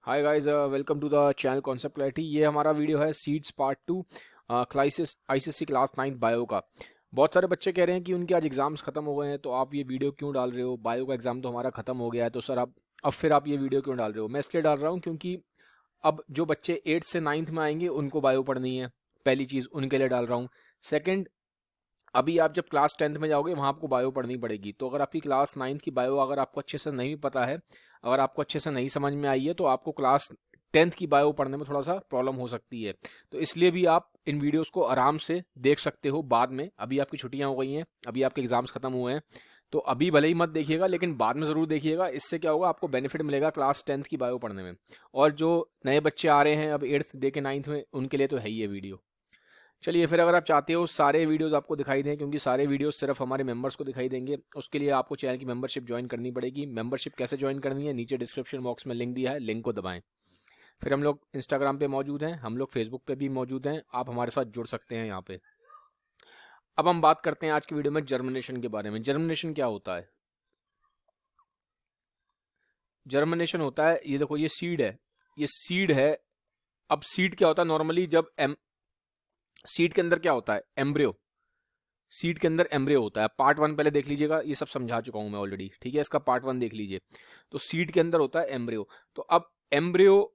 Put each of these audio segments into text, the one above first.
Hi guys, welcome to the channel concept clarity. ये हमारा video है सीड्स पार्ट 2 क्लाइसिस आईसीएससी क्लास 9 बायो का। बहुत सारे बच्चे कह रहे हैं कि उनके आज एग्जाम्स खत्म हो गए हैं, तो आप ये वीडियो क्यों डाल रहे हो? बायो का एग्जाम तो हमारा खत्म हो गया है, तो सर आप अब फिर आप ये वीडियो क्यों डाल रहे हो? मैं इसलिए डाल रहा हूँ क्योंकि अब जो बच्चे 8th से 9th में आएंगे उनको बायो पढ़नी है। पहली चीज़ उनके लिए डाल रहा हूँ। सेकंड, अभी आप जब क्लास 10th में जाओगे वहाँ आपको बायो पढ़नी पड़ेगी, तो अगर आपकी क्लास 9th की बायो अगर आपको अच्छे से नहीं पता है, अगर आपको अच्छे से नहीं समझ में आई है, तो आपको क्लास 10th की बायो पढ़ने में थोड़ा सा प्रॉब्लम हो सकती है। तो इसलिए भी आप इन वीडियोस को आराम से देख सकते हो बाद में। अभी आपकी छुट्टियां हो गई हैं, अभी आपके एग्जाम्स खत्म हुए हैं, तो अभी भले ही मत देखिएगा लेकिन बाद में ज़रूर देखिएगा। इससे क्या होगा, आपको बेनिफिट मिलेगा क्लास 10th की बायो पढ़ने में। और जो नए बच्चे आ रहे हैं अब 8th दे के 9th में, उनके लिए तो है ही ये वीडियो। चलिए फिर, अगर आप चाहते हो सारे वीडियोस आपको दिखाई दें, क्योंकि सारे वीडियोस सिर्फ हमारे मेंबर्स को दिखाई देंगे, उसके लिए आपको चैनल की मेंबरशिप ज्वाइन करनी पड़ेगी। मेंबरशिप कैसे ज्वाइन करनी है, नीचे डिस्क्रिप्शन बॉक्स में लिंक दिया है, लिंक को दबाएं। फिर हम लोग इंस्टाग्राम पे मौजूद हैं, हम लोग फेसबुक पे भी मौजूद हैं, आप हमारे साथ जुड़ सकते हैं यहाँ पे। अब हम बात करते हैं आज की वीडियो में जर्मिनेशन के बारे में। जर्मिनेशन क्या होता है? जर्मिनेशन होता है, ये देखो, ये सीड है, ये सीड है। अब सीड क्या होता है नॉर्मली? जब सीड के अंदर क्या होता है? एम्ब्रियो। सीड के अंदर एम्ब्रियो होता है। पार्ट 1 पहले देख लीजिएगा, ये सब समझा चुका हूं मैं ऑलरेडी, ठीक है? इसका पार्ट 1 देख लीजिए। तो सीड के अंदर होता है एम्ब्रियो। तो अब एम्ब्रियो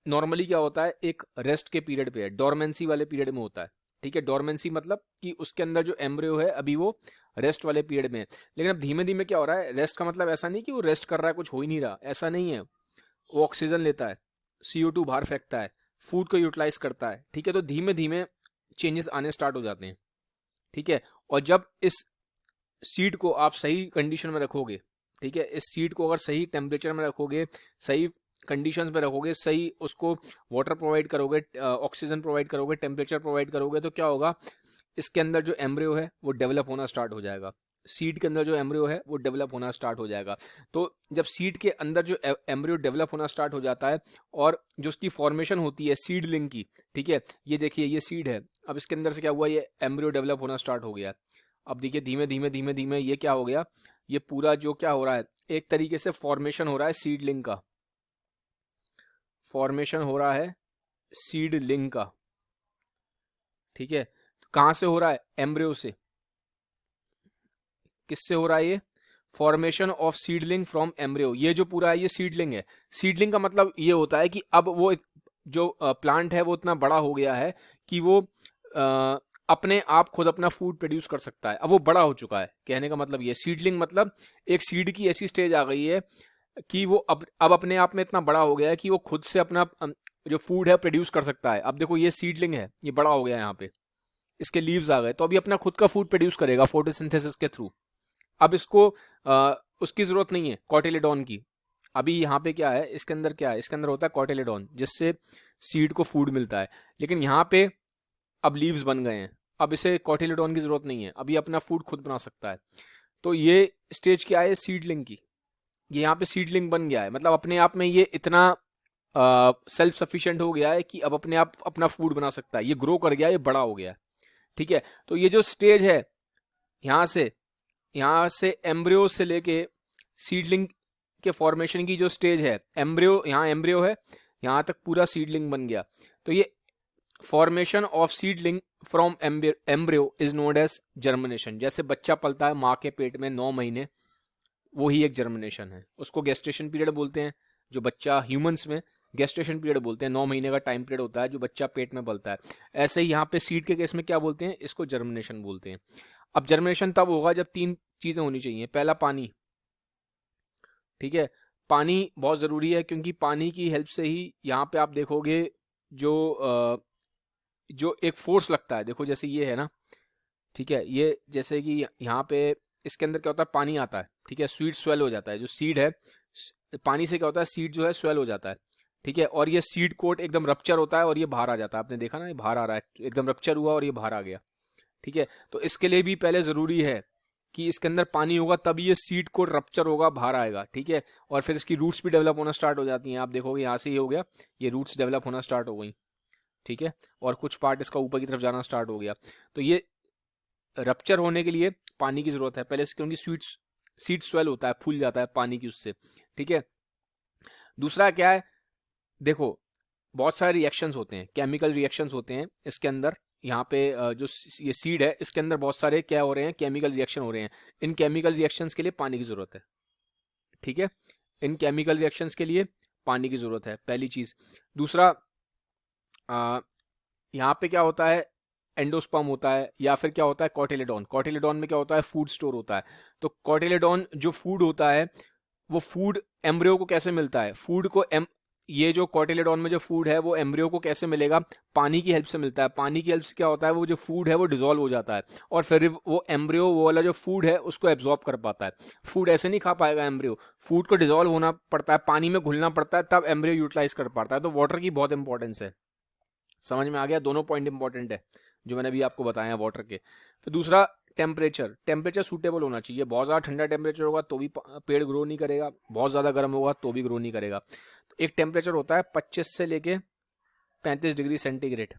नॉर्मली क्या होता है? एक रेस्ट के पीरियड पे है, डोरमेंसी वाले पीरियड में होता है, ठीक है? डोरमेंसी मतलब कि उसके अंदर जो एम्ब्रियो है अभी वो रेस्ट वाले पीरियड में है। लेकिन अब धीमे धीमे क्या हो रहा है? रेस्ट का मतलब ऐसा नहीं कि वो रेस्ट कर रहा है, कुछ हो ही नहीं रहा, ऐसा नहीं है। वो ऑक्सीजन लेता है, CO2 बाहर फेंकता है, फूड को यूटिलाइज करता है, ठीक है? तो धीमे धीमे चेंजेस आने स्टार्ट हो जाते हैं, ठीक है? और जब इस सीड को आप सही कंडीशन में रखोगे, ठीक है, इस सीड को अगर सही टेम्परेचर में रखोगे, सही कंडीशंस में रखोगे, सही उसको वाटर प्रोवाइड करोगे, ऑक्सीजन प्रोवाइड करोगे, टेम्परेचर प्रोवाइड करोगे, तो क्या होगा? इसके अंदर जो एम्ब्रियो है वो डेवलप होना स्टार्ट हो जाएगा। सीड के अंदर जो एम्ब्रियो है वो डेवलप होना स्टार्ट हो जाएगा। तो जब सीड के अंदर जो एम्ब्रियो डेवलप होना स्टार्ट हो जाता है और जो उसकी फॉर्मेशन होती है सीडलिंग की, ठीक है, ये देखिए, ये सीड है। अब इसके अंदर से क्या हुआ? ये एम्ब्रियो डेवलप होना स्टार्ट हो गया। अब देखिए, धीमे धीमे धीमे धीमे ये क्या हो गया? ये पूरा जो क्या हो रहा है, एक तरीके से फॉर्मेशन हो रहा है सीडलिंग का, फॉर्मेशन हो रहा है सीडलिंग का, ठीक है? तो कहाँ से हो रहा है? एम्ब्रियो से। किससे हो रहा है ये? Formation of seedling from embryo. ये जो पूरा है ये सीडलिंग है। सीडलिंग का मतलब ये होता है कि अब वो जो प्लांट है वो इतना बड़ा हो गया है कि वो अपने आप खुद अपना फूड प्रोड्यूस कर सकता है। अब वो बड़ा हो चुका है, कहने का मतलब ये। सीडलिंग मतलब एक सीड की ऐसी स्टेज आ गई है कि वो अब अपने आप में इतना बड़ा हो गया है कि वो खुद से अपना जो फूड है प्रोड्यूस कर सकता है। अब देखो, ये सीडलिंग है, ये बड़ा हो गया है, यहाँ पे इसके लीव्स आ गए, तो अभी अपना खुद का फूड प्रोड्यूस करेगा फोटोसिंथेसिस के थ्रू। अब इसको उसकी जरूरत नहीं है कॉटिलेडॉन की। अभी यहाँ पे क्या है? इसके अंदर क्या है? इसके अंदर होता है कॉटिलेडॉन, जिससे सीड को फूड मिलता है। लेकिन यहाँ पे अब लीव्स बन गए हैं, अब इसे कॉटिलेडॉन की जरूरत नहीं है, अभी अपना फूड खुद बना सकता है। तो ये स्टेज क्या है सीडलिंग की? ये यहाँ पे सीडलिंग बन गया है, मतलब अपने आप में ये इतना सेल्फ सफिशिएंट हो गया है कि अब अपने आप अपना फूड बना सकता है। ये ग्रो कर गया है, ये बड़ा हो गया है, ठीक है? तो ये जो स्टेज है, यहाँ से एम्ब्रियो से लेके सीडलिंग के फॉर्मेशन की जो स्टेज है, एम्ब्रियो, यहाँ एम्ब्रियो है, यहाँ तक पूरा सीडलिंग बन गया। तो ये formation of seedling from embryo is known as germination. जैसे बच्चा पलता है माँ के पेट में 9 महीने, वो ही एक जर्मिनेशन है। उसको गेस्टेशन पीरियड बोलते हैं। जो बच्चा ह्यूमंस में गेस्टेशन पीरियड बोलते हैं, 9 महीने का टाइम पीरियड होता है जो बच्चा पेट में पलता है। ऐसे ही यहाँ पे सीड के केस में क्या बोलते हैं? इसको जर्मिनेशन बोलते हैं। अब जर्मिनेशन तब होगा जब 3 चीजें होनी चाहिए। पहला, पानी, ठीक है? पानी बहुत जरूरी है, क्योंकि पानी की हेल्प से ही यहाँ पे आप देखोगे जो जो एक फोर्स लगता है। देखो, जैसे ये है ना, ठीक है, ये जैसे कि यहाँ पे इसके अंदर क्या होता है? पानी आता है, ठीक है, सीड स्वेल हो जाता है। जो सीड है, पानी से क्या होता है? सीड जो है स्वेल हो जाता है, ठीक है? और ये सीड कोट एकदम रप्चर होता है और ये बाहर आ जाता है। आपने देखा ना, ये बाहर आ रहा है, एकदम रप्चर हुआ और ये बाहर आ गया, ठीक है? तो इसके लिए भी पहले जरूरी है कि इसके अंदर पानी होगा, तभी ये सीड कोट रप्चर होगा, बाहर आएगा, ठीक है? और फिर इसकी रूट्स भी डेवलप होना स्टार्ट हो जाती हैं। आप देखोगे यहाँ से ही हो गया, ये रूट्स डेवलप होना स्टार्ट हो गई, ठीक है? और कुछ पार्ट इसका ऊपर की तरफ जाना स्टार्ट हो गया। तो ये रप्चर होने के लिए पानी की जरूरत है पहले से, क्योंकि सीड स्वेल होता है, फूल जाता है पानी की उससे, ठीक है? दूसरा क्या है? देखो बहुत सारे रिएक्शंस होते हैं, केमिकल रिएक्शंस होते हैं इसके अंदर। यहाँ पे ये सीड है इसके अंदर बहुत सारे क्या हो रहे हैं, केमिकल रिएक्शन हो रहे हैं। इन केमिकल रिएक्शंस के लिए पानी की ज़रूरत है, ठीक है। इन केमिकल रिएक्शंस के लिए पानी की ज़रूरत है, पहली चीज़। दूसरा, यहाँ पे क्या होता है, एंडोस्पर्म होता है या फिर क्या होता है, कॉटिलेडॉन। कॉटिलेडॉन में क्या होता है, फूड स्टोर होता है। तो कॉटिलेडॉन जो फूड होता है, वो फूड एम्ब्रियो को कैसे मिलता है, फूड को ये जो कॉटिलेडॉन में जो फूड है वो एम्ब्रियो को कैसे मिलेगा, पानी की हेल्प से मिलता है। पानी की हेल्प से क्या होता है, वो जो फूड है वो डिजोल्व हो जाता है और फिर वो एम्ब्रियो वो वाला जो फूड है उसको एब्जॉर्ब कर पाता है। फूड ऐसे नहीं खा पाएगा एम्ब्रियो, फूड को डिजोल्व होना पड़ता है, पानी में घुलना पड़ता है, तब एम्ब्रियो यूटिलाइज कर पाता है। तो वाटर की बहुत इंपॉर्टेंस है। समझ में आ गया, दोनों पॉइंट इंपॉर्टेंट है जो मैंने अभी आपको बताया वाटर के। तो दूसरा, टेम्परेचर। टेम्परेचर सूटेबल होना चाहिए। बहुत ज़्यादा ठंडा टेम्परेचर होगा तो भी पेड़ ग्रो नहीं करेगा, बहुत ज़्यादा गर्म होगा तो भी ग्रो नहीं करेगा। तो एक टेम्परेचर होता है 25 से लेके 35 डिग्री सेंटीग्रेड,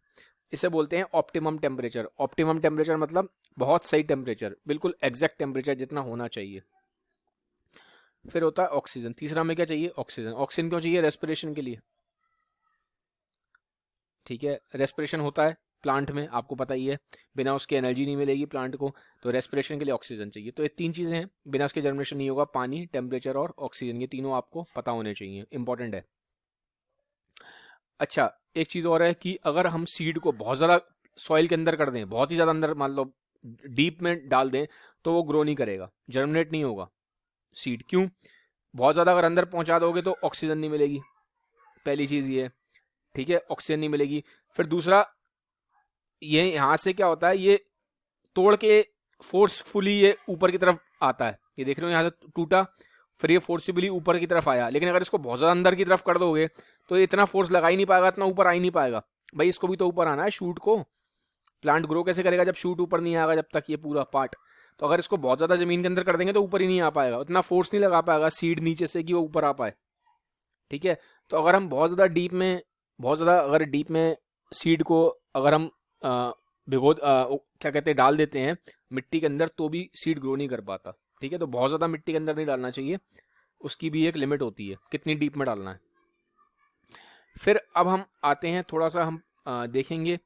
इसे बोलते हैं ऑप्टिमम टेम्परेचर। ऑप्टिमम टेम्परेचर मतलब बहुत सही टेम्परेचर, बिल्कुल एग्जैक्ट टेम्परेचर जितना होना चाहिए। फिर होता है ऑक्सीजन। तीसरा में क्या चाहिए, ऑक्सीजन। ऑक्सीजन क्यों चाहिए, रेस्पिरेशन के लिए, ठीक है। रेस्पिरेशन होता है प्लांट में, आपको पता ही है, बिना उसके एनर्जी नहीं मिलेगी प्लांट को, तो रेस्पिरेशन के लिए ऑक्सीजन चाहिए। तो ये तीन चीज़ें हैं, बिना उसके जर्मिनेशन नहीं होगा, पानी, टेम्परेचर और ऑक्सीजन, ये तीनों आपको पता होने चाहिए, इंपॉर्टेंट है। अच्छा, एक चीज़ और है कि अगर हम सीड को बहुत ज़्यादा सॉइल के अंदर कर दें, बहुत ही ज़्यादा अंदर मान लो डीप में डाल दें, तो वो ग्रो नहीं करेगा, जर्मिनेट नहीं होगा सीड। क्यों, बहुत ज़्यादा अगर अंदर पहुंचा दोगे तो ऑक्सीजन नहीं मिलेगी, पहली चीज़ ये, ठीक है, ऑक्सीजन नहीं मिलेगी। फिर दूसरा, ये यहाँ से क्या होता है, ये तोड़ के फोर्सफुली ये ऊपर की तरफ आता है, ये देख रहे हो यहाँ से टूटा, फिर ये फोर्सिबली ऊपर की तरफ आया। लेकिन अगर इसको बहुत ज़्यादा अंदर की तरफ कर दोगे तो ये इतना फोर्स लगा ही नहीं पाएगा, इतना ऊपर आ ही नहीं पाएगा। भाई इसको भी तो ऊपर आना है, शूट को। प्लांट ग्रो कैसे करेगा जब शूट ऊपर नहीं आएगा, जब तक ये पूरा पार्ट। तो अगर इसको बहुत ज़्यादा ज़मीन के अंदर कर देंगे तो ऊपर ही नहीं आ पाएगा, उतना फोर्स नहीं लगा पाएगा सीड नीचे से कि वो ऊपर आ पाए, ठीक है। तो अगर हम बहुत ज़्यादा डीप में, बहुत ज़्यादा अगर डीप में सीड को अगर हम क्या कहते हैं, डाल देते हैं मिट्टी के अंदर, तो भी सीड ग्रो नहीं कर पाता, ठीक है। तो बहुत ज़्यादा मिट्टी के अंदर नहीं डालना चाहिए, उसकी भी एक लिमिट होती है कितनी डीप में डालना है। फिर अब हम आते हैं थोड़ा सा, हम देखेंगे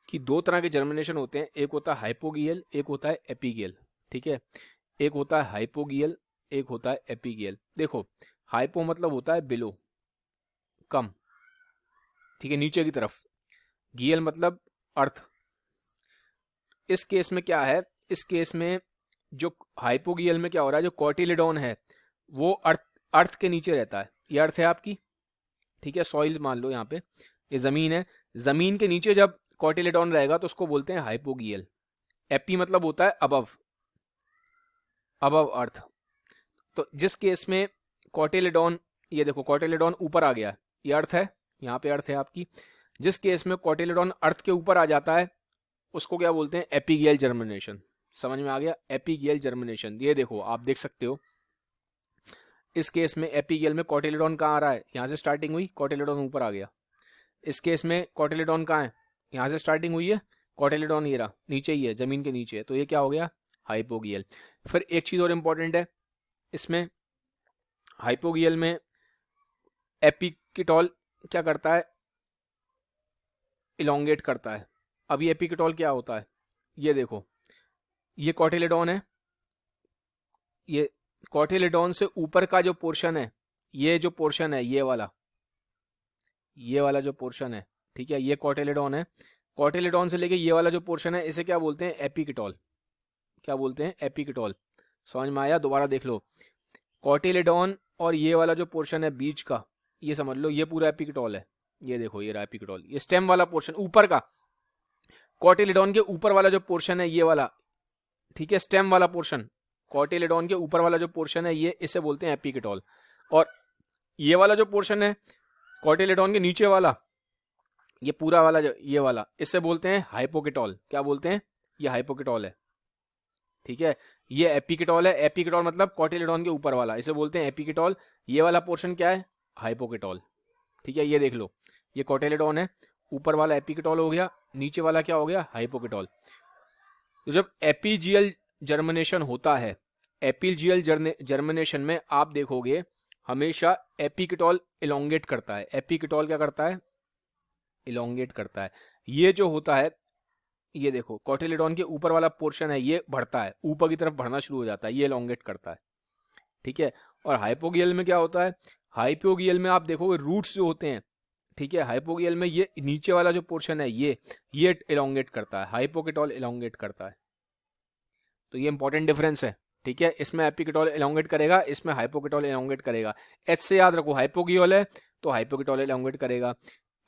कि दो तरह के जर्मिनेशन होते हैं, एक होता है हाइपोगियल, एक होता है एपिगियल, ठीक है। एक होता है हाइपोगियल, एक होता है एपिगियल। देखो, हाइपो मतलब होता है बिलो, कम, ठीक है, नीचे की तरफ। गियल मतलब अर्थ। इस केस में क्या है, इस केस में जो हाइपोगियल में क्या हो रहा है, जो कॉटिलेडॉन है वो अर्थ के नीचे रहता है। ये अर्थ है आपकी, ठीक है, सॉइल मान लो, यहाँ पे ये जमीन है, जमीन के नीचे जब कॉटिलेडॉन रहेगा तो उसको बोलते हैं हाइपोगियल। एपी मतलब होता है अबव, अबव अर्थ। तो जिस केस में कॉटिलेडॉन, ये देखो कॉटिलेडॉन ऊपर आ गया, ये अर्थ है, यहाँ पे अर्थ है आपकी। जिस केस में कॉटिलेडॉन अर्थ के ऊपर आ जाता है उसको क्या बोलते हैं, एपिगियल जर्मिनेशन। समझ में आ गया, एपिगियल जर्मिनेशन। ये देखो आप देख सकते हो, इस केस में एपिगियल में कॉटिलेडॉन कहाँ आ रहा है, यहाँ से स्टार्टिंग हुई, कॉटिलेडॉन ऊपर आ गया। इस केस में कॉटिलेडॉन कहाँ है, यहाँ से स्टार्टिंग हुई है, कॉटिलेडॉन ये रहा नीचे ही है, जमीन के नीचे है, तो ये क्या हो गया, हाइपोगियल। फिर एक चीज और इंपॉर्टेंट है इसमें, हाइपोगियल में एपिकिटॉल क्या करता है, इलोंगेट करता है। अब ये एपिकिटॉल क्या होता है, ये देखो, ये कॉटिलेडॉन है, ये कॉटिलेडॉन से ऊपर का जो पोर्शन है, ये जो पोर्शन है, ये वाला जो पोर्शन है, ठीक है, ये कॉटिलेडॉन है। कॉटिलेडॉन से लेके ये वाला जो पोर्शन है, इसे क्या बोलते हैं, एपिकिटॉल। क्या बोलते हैं, एपिकिटॉल। समझ में आया, दोबारा देख लो, कॉटिलेडॉन और ये वाला जो पोर्शन है बीच का, ये समझ लो, ये पूरा एपिकिटॉल है। ये देखो, ये रहा एपिकिटॉल, ये स्टेम वाला पोर्शन ऊपर का, कॉटिलेडॉन के ऊपर वाला जो पोर्शन है ये वाला, ठीक है, स्टेम वाला पोर्शन, कॉटिलेडॉन के ऊपर वाला जो पोर्शन है ये, इसे बोलते हैं एपिकिटॉल। और ये वाला जो पोर्शन है कॉटिलेडॉन के नीचे वाला, ये पूरा वाला जो ये वाला, इसे बोलते हैं हाइपोकिटॉल। क्या बोलते हैं, ये हाइपोकिटॉल है, ठीक है। ये एपिकिटॉल है, एपिकिटॉल मतलब कॉटिलेडॉन के ऊपर वाला, इसे बोलते हैं एपिकिटॉल। ये वाला पोर्शन क्या है, हाइपोकिटॉल, ठीक है। ये देख लो, ये कॉटिलेडॉन है, ऊपर वाला एपिकिटॉल हो गया, नीचे वाला क्या हो गया, हाइपोकिटॉल। तो जब एपिजियल जर्मिनेशन होता है, एपिजियल जर्मिनेशन में आप देखोगे हमेशा एपिकेटॉल इलोंगेट करता है। एपिकेटॉल क्या करता है? इलोंगेट करता है। ये जो होता है, ये देखो कोटिलेडॉन के ऊपर वाला पोर्शन है, ये बढ़ता है, ऊपर की तरफ बढ़ना शुरू हो जाता है, ये इलोंगेट करता है, ठीक है। और हाइपोगियल में क्या होता है? हाइपोगियल में आप देखोगे रूट्स जो होते हैं, ठीक है, हाइपोगियल में ये नीचे वाला जो पोर्शन है ये इलोंगेट करता है, हाइपोकेटॉल इलोंगेट करता है। तो ये इंपॉर्टेंट डिफरेंस है, ठीक है। इसमें एपिकेटॉल इलोंगेट करेगा, इसमें हाइपोकेटॉल इलोंगेट करेगा। एच से याद रखो, हाइपोगियल है तो हाइपोकेटॉल इलोंगेट करेगा,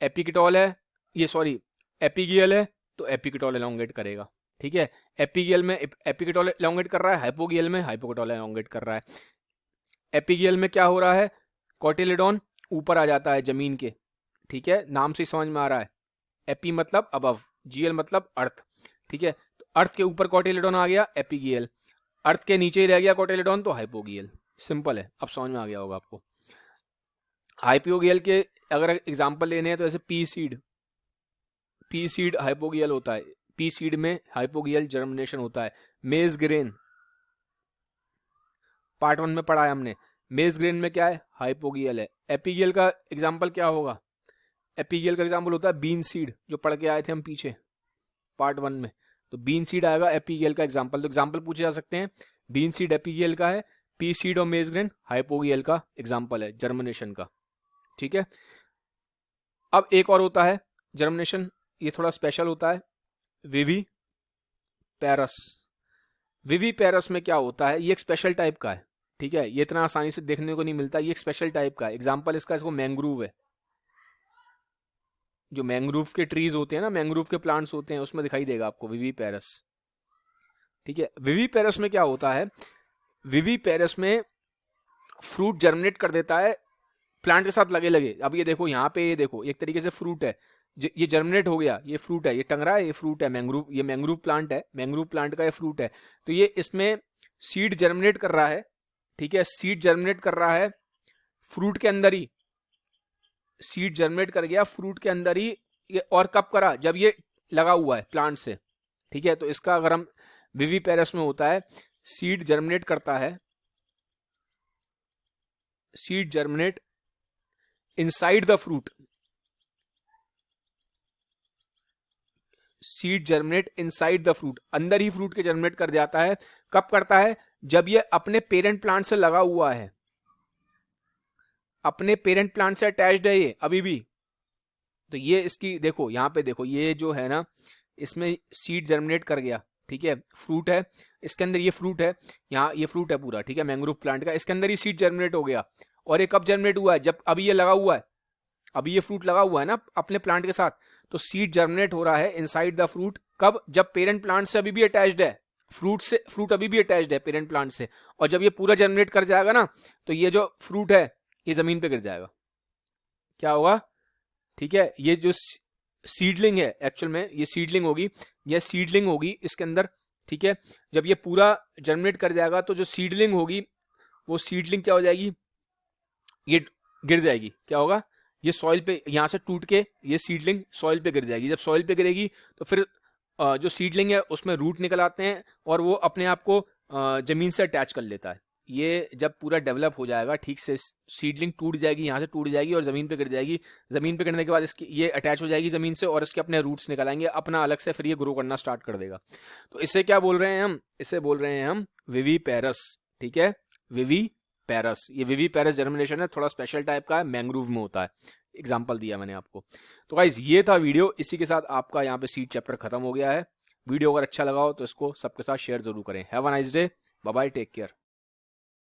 एपिकेटॉल है, ये सॉरी एपिगियल है तो एपिकेटॉल इलोंगेट करेगा, ठीक है। एपिगियल में एपिकेटॉल इलोंगेट कर रहा है, हाइपोगियल में हाइपोकेटॉल इलोंगेट कर रहा है। एपिगियल में क्या हो रहा है? कोटिलेडॉन ऊपर आ जाता है जमीन के, ठीक है, नाम से समझ में आ रहा है। एपी मतलब अबव, जीएल मतलब अर्थ, ठीक है। तो अर्थ के ऊपर कोटिलेडॉन आ गया एपिगियल, अर्थ के नीचे ही रह गया कोटिलेडॉन तो हाइपोगियल। सिंपल है, अब समझ में आ गया होगा आपको। हाइपोगियल के अगर एग्जांपल लेने हैं तो ऐसे पी सीड हाइपोगियल होता है, पी सीड में हाइपोगियल जर्मिनेशन होता है। मेज ग्रेन पार्ट 1 में पढ़ा है हमने, मेज ग्रेन में क्या है? हाइपोगियल है। एपिगियल का एग्जांपल क्या होगा? एपिगियल का एग्जांपल होता है बीन सीड, जो पढ़ के आए थे हम पीछे पार्ट 1 में, तो बीन सीड आएगा एपिगियल का एग्जांपल। तो एग्जांपल पूछे जा सकते हैं, बीन सीड एपिगियल का है, पी सीड और मेज ग्रेन हाइपोगियल का एग्जांपल है जर्मिनेशन का, ठीक है। अब एक और होता है जर्मिनेशन, ये थोड़ा स्पेशल होता है, विवी पैरस। विवी पैरस में क्या होता है? ये एक स्पेशल टाइप का है, ठीक है, ये इतना आसानी से देखने को नहीं मिलता, ये एक स्पेशल टाइप का है। एग्जांपल इसको मैंग्रोव है, जो मैंग्रोव के ट्रीज होते हैं ना, मैंग्रोव के प्लांट्स होते हैं, उसमें दिखाई देगा आपको विवी पैरस, ठीक है। विवी पैरस में क्या होता है? विवी पैरस में फ्रूट जर्मिनेट कर देता है प्लांट के साथ लगे लगे। अब ये देखो यहाँ पे, ये देखो एक तरीके से फ्रूट है, ये जर्मिनेट हो गया, ये फ्रूट है, ये टंग रहा है, ये फ्रूट है, मैंग्रोव, ये मैंग्रोव प्लांट है, मैंग्रोव प्लांट का ये फ्रूट है। तो ये इसमें सीड जर्मिनेट कर रहा है, ठीक है, सीड जर्मिनेट कर रहा है फ्रूट के अंदर ही, सीड जर्मिनेट कर गया फ्रूट के अंदर ही। ये और कब करा? जब ये लगा हुआ है प्लांट से, ठीक है। तो इसका अगर हम विवी पैरस में होता है, सीड जर्मिनेट करता है, seed germinate inside the fruit, seed germinate inside the fruit, अंदर ही फ्रूट के जर्मिनेट कर जाता है। कब करता है? जब ये अपने पेरेंट प्लांट से लगा हुआ है, अपने पेरेंट प्लांट से अटैच्ड है ये अभी भी। तो ये इसकी देखो, यहाँ पे देखो, ये जो है ना, इसमें सीड जर्मिनेट कर गया, ठीक है, फ्रूट है, इसके अंदर ये फ्रूट है, यहाँ ये फ्रूट है पूरा, ठीक है, मैंग्रोव प्लांट का, इसके अंदर ही सीड जर्मिनेट हो गया। और ये कब जर्मिनेट हुआ है? जब अभी ये लगा हुआ है, अभी ये फ्रूट लगा हुआ है ना अपने प्लांट के साथ, तो सीड जर्मिनेट हो रहा है इनसाइड द फ्रूट। कब? जब पेरेंट प्लांट से अभी भी अटैच्ड है, फ्रूट से, फ्रूट अभी भी अटैच्ड है पेरेंट प्लांट से। और जब ये पूरा जर्मिनेट कर जाएगा ना, तो ये जो फ्रूट है ये जमीन पे गिर जाएगा। क्या होगा? ठीक है, ये जो सीडलिंग है, एक्चुअल में ये सीडलिंग होगी, ये सीडलिंग होगी इसके अंदर, ठीक है। जब ये पूरा जर्मिनेट कर जाएगा तो जो सीडलिंग होगी, वो सीडलिंग क्या हो जाएगी? ये गिर जाएगी। क्या होगा? ये सॉइल पे, यहां से टूट के ये सीडलिंग सॉइल पे गिर जाएगी। जब सॉइल पे गिरेगी तो फिर जो सीडलिंग है उसमें रूट निकल आते हैं और वो अपने आप को जमीन से अटैच कर लेता है। ये जब पूरा डेवलप हो जाएगा ठीक से, सीडलिंग टूट जाएगी, यहाँ से टूट जाएगी और ज़मीन पे गिर जाएगी। ज़मीन पे गिरने के बाद इसकी ये अटैच हो जाएगी ज़मीन से और इसके अपने रूट्स निकल आएंगे अपना अलग से, फिर ये ग्रो करना स्टार्ट कर देगा। तो इसे क्या बोल रहे हैं हम? इसे बोल रहे हैं हम विवी पैरस। ठीक है, विवी पैरस। ये विवी पैरस जर्मिनेशन है, थोड़ा स्पेशल टाइप का है, मैंग्रोव में होता है। एग्जाम्पल दिया मैंने आपको। तो गाइज ये था वीडियो, इसी के साथ आपका यहाँ पे सीड चैप्टर खत्म हो गया है। वीडियो अगर अच्छा लगा हो तो इसको सबके साथ शेयर जरूर करें। Have a nice day, bye bye, take care.